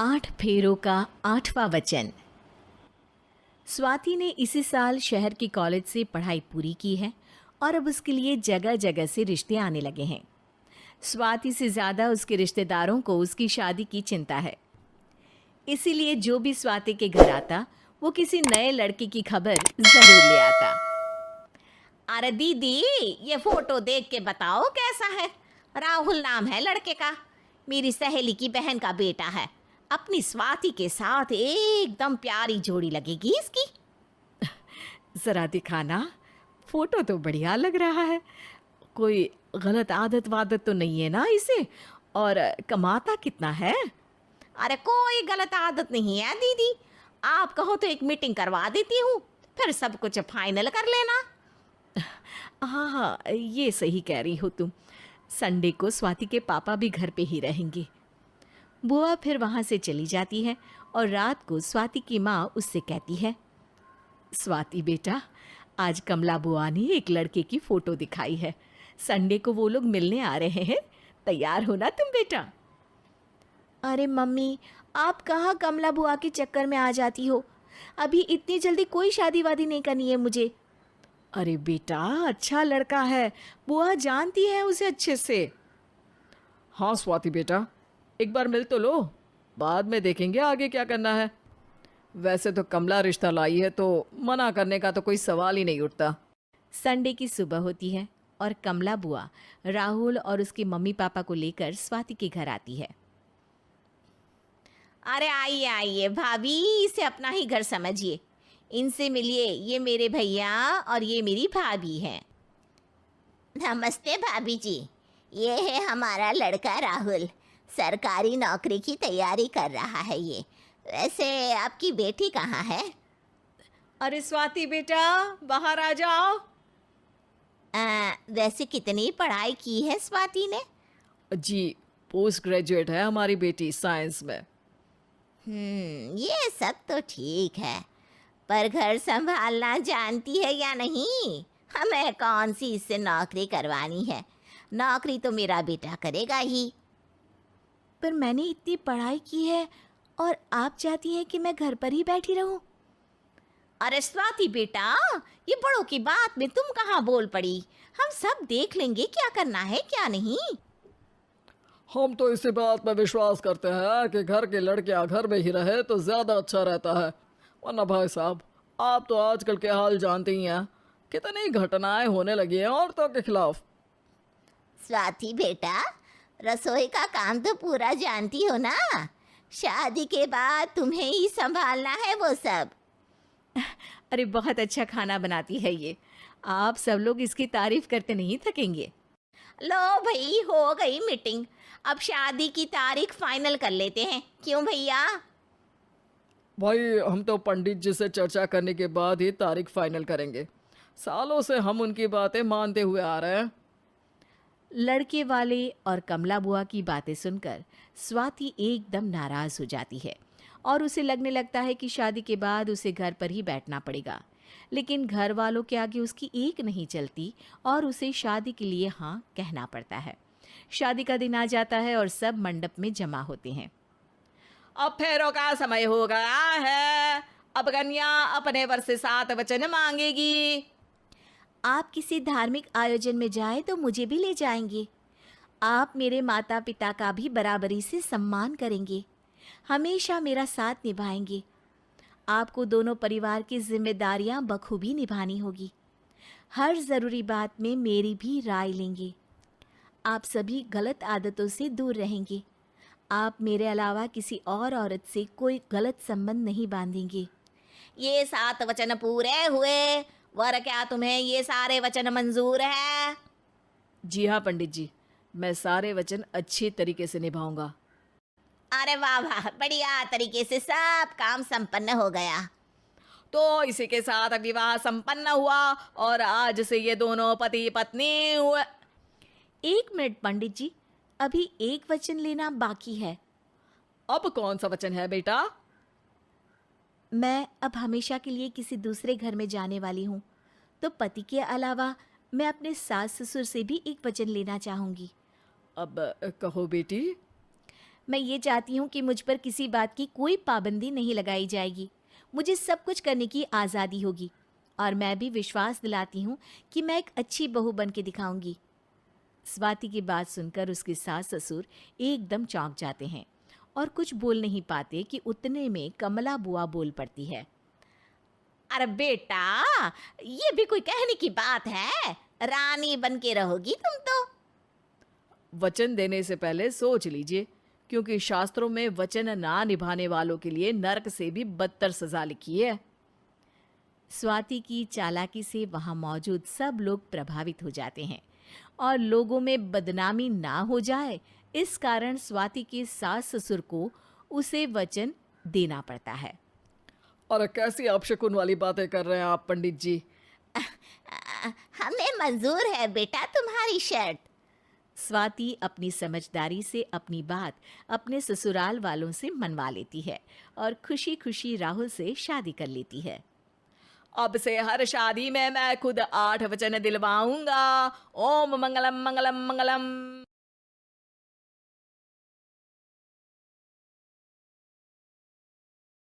8 फेरों का 8वां वचन। स्वाति ने इसी साल शहर के कॉलेज से पढ़ाई पूरी की है और अब उसके लिए जगह जगह से रिश्ते आने लगे हैं। स्वाति से ज़्यादा उसके रिश्तेदारों को उसकी शादी की चिंता है। इसीलिए जो भी स्वाति के घर आता वो किसी नए लड़के की खबर ज़रूर ले आता। अरे दीदी, ये फोटो देख के बताओ कैसा है। राहुल नाम है लड़के का, मेरी सहेली की बहन का बेटा है। अपनी स्वाति के साथ एकदम प्यारी जोड़ी लगेगी इसकी। ज़रा दिखाना, फोटो तो बढ़िया लग रहा है। कोई गलत आदत वादत तो नहीं है ना इसे? और कमाता कितना है? अरे कोई गलत आदत नहीं है दीदी, आप कहो तो एक मीटिंग करवा देती हूँ, फिर सब कुछ फाइनल कर लेना। हाँ हाँ, ये सही कह रही हो तुम। संडे को स्वाति के पापा भी घर पे ही रहेंगे। बुआ फिर वहाँ से चली जाती है और रात को स्वाति की माँ उससे कहती है, स्वाति बेटा, आज कमला बुआ ने एक लड़के की फ़ोटो दिखाई है। संडे को वो लोग मिलने आ रहे हैं, तैयार हो ना तुम बेटा? अरे मम्मी, आप कहाँ कमला बुआ के चक्कर में आ जाती हो? अभी इतनी जल्दी कोई शादी वादी नहीं करनी है मुझे। अरे बेटा, अच्छा लड़का है, बुआ जानती है उसे अच्छे से। हाँ स्वाति बेटा, एक बार मिल तो लो, बाद में देखेंगे आगे क्या करना है। वैसे तो कमला रिश्ता लाई है तो मना करने का तो कोई सवाल ही नहीं उठता। संडे की सुबह होती है और कमला बुआ राहुल और उसके मम्मी पापा को लेकर स्वाति के घर आती है। अरे आइए आइए भाभी, इसे अपना ही घर समझिए, इनसे मिलिए। ये मेरे भैया और ये मेरी भाभी हैं। नमस्ते भाभी जी, ये है हमारा लड़का राहुल, सरकारी नौकरी की तैयारी कर रहा है ये। वैसे आपकी बेटी कहाँ है? अरे स्वाति बेटा, बाहर आ जाओ। वैसे कितनी पढ़ाई की है स्वाति ने? जी, पोस्ट ग्रेजुएट है हमारी बेटी साइंस में। ये सब तो ठीक है, पर घर संभालना जानती है या नहीं? हमें कौन सी इससे नौकरी करवानी है, नौकरी तो मेरा बेटा करेगा ही। पर मैंने इतनी पढ़ाई की है और आप चाहती हैं कि मैं घर पर ही बैठी रहूं? अरे स्वाति बेटा, ये बड़ों की बात में तुम कहाँ बोल पड़ी? हम सब देख लेंगे क्या करना है क्या नहीं। हम तो इसी बात पर विश्वास करते हैं कि घर के लड़कियां घर में ही रहे तो ज़्यादा अच्छा रहता है। वरना भाई साहब, आप तो आजकल के हाल जानते ही हैं, कितनी घटनाएं होने लगी हैं औरतों के खिलाफ। स्वाति बेटा, रसोई का काम तो पूरा जानती हो ना? शादी के बाद तुम्हें ही संभालना है वो सब। अरे बहुत अच्छा खाना बनाती है ये, आप सब लोग इसकी तारीफ करते नहीं थकेंगे। लो भाई, हो गई मीटिंग, अब शादी की तारीख फाइनल कर लेते हैं, क्यों भैया? भाई, हम तो पंडित जी से चर्चा करने के बाद ही तारीख फाइनल करेंगे। सालों से हम उनकी बातें मानते हुए आ रहे हैं। लड़के वाले और कमला बुआ की बातें सुनकर स्वाति एकदम नाराज हो जाती है और उसे लगने लगता है कि शादी के बाद उसे घर पर ही बैठना पड़ेगा। लेकिन घर वालों के आगे उसकी एक नहीं चलती और उसे शादी के लिए हाँ कहना पड़ता है। शादी का दिन आ जाता है और सब मंडप में जमा होते हैं। अब फेरों का समय हो गया है, अब कन्या अपने वर से 7 वचन मांगेगी। आप किसी धार्मिक आयोजन में जाएं तो मुझे भी ले जाएंगे। आप मेरे माता पिता का भी बराबरी से सम्मान करेंगे, हमेशा मेरा साथ निभाएंगे। आपको दोनों परिवार की जिम्मेदारियां बखूबी निभानी होगी। हर ज़रूरी बात में मेरी भी राय लेंगे। आप सभी गलत आदतों से दूर रहेंगे। आप मेरे अलावा किसी और औरत से कोई गलत संबंध नहीं बांधेंगे। ये 7 वचन पूरे हुए, वर क्या तुम्हें ये सारे वचन मंजूर है? जी हाँ पंडित जी, मैं सारे वचन अच्छी तरीके से निभाऊंगा। अरे वाह वाह, बढ़िया तरीके से सब काम संपन्न हो गया। तो इसी के साथ विवाह संपन्न हुआ और आज से ये दोनों पति पत्नी हुए। 1 मिनट पंडित जी, अभी एक वचन लेना बाकी है। अब कौन सा वचन है बेटा? मैं अब हमेशा के लिए किसी दूसरे घर में जाने वाली हूँ, तो पति के अलावा मैं अपने सास ससुर से भी एक वचन लेना चाहूँगी। अब कहो बेटी। मैं ये चाहती हूँ कि मुझ पर किसी बात की कोई पाबंदी नहीं लगाई जाएगी। मुझे सब कुछ करने की आज़ादी होगी और मैं भी विश्वास दिलाती हूँ कि मैं एक अच्छी बहू बन के दिखाऊंगी। स्वाति की बात सुनकर उसके सास ससुर एकदम चौंक जाते हैं और कुछ बोल नहीं पाते कि उतने में कमला बुआ बोल पड़ती है। अरे बेटा, ये भी कोई कहने की बात है? रानी बन के रहोगी तुम तो। वचन देने से पहले सोच लीजिए, क्योंकि शास्त्रों में वचन ना निभाने वालों के लिए नरक से भी बदतर सजा लिखी है। स्वाति की चालाकी से वहां मौजूद सब लोग प्रभावित हो जाते हैं और लोगों में बदनामी ना हो जाए, इस कारण स्वाति के सास ससुर को उसे वचन देना पड़ता है। और कैसी अपशकुन वाली बातें कर रहे हैं आप पंडित जी? हमें मंजूर है बेटा तुम्हारी शर्त। स्वाति अपनी समझदारी से अपनी बात अपने ससुराल वालों से मनवा लेती है और खुशी खुशी राहुल से शादी कर लेती है। अब से हर शादी में मैं खुद 8 वचन दिलवाऊंगा। ओम मंगलम मंगलम मंगलम।